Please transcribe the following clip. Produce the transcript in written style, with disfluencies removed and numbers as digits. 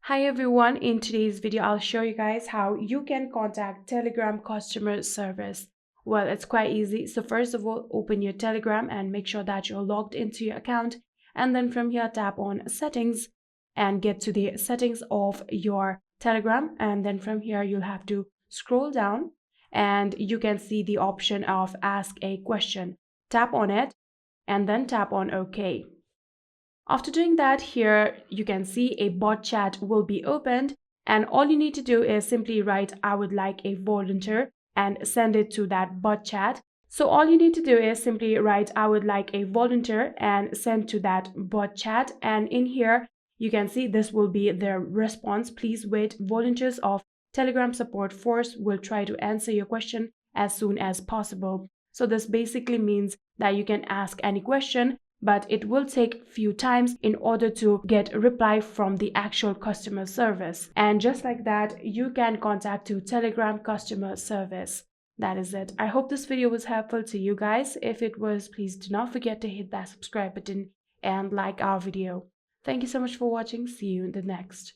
Hi everyone, in today's video I'll show you guys how you can contact Telegram customer service. Well, it's quite easy. So first of all, open your Telegram and make sure that you're logged into your account, and then from here tap on settings and get to the settings of your Telegram, and then from here you'll have to scroll down and you can see the option of ask a question. Tap on it and then tap on OK. After doing that, here you can see a bot chat will be opened, and all you need to do is simply write "I would like a volunteer" and send it to that bot chat. So all you need to do is simply write "I would like a volunteer" and send to that bot chat, and in here you can see this will be their response. Please wait, volunteers of Telegram support force will try to answer your question as soon as possible. So this basically means that you can ask any question, but it will take few times in order to get a reply from the actual customer service. And just like that, you can contact to Telegram customer service. That is it. I hope this video was helpful to you guys. If it was, please do not forget to hit that subscribe button and like our video. Thank you so much for watching. See you in the next.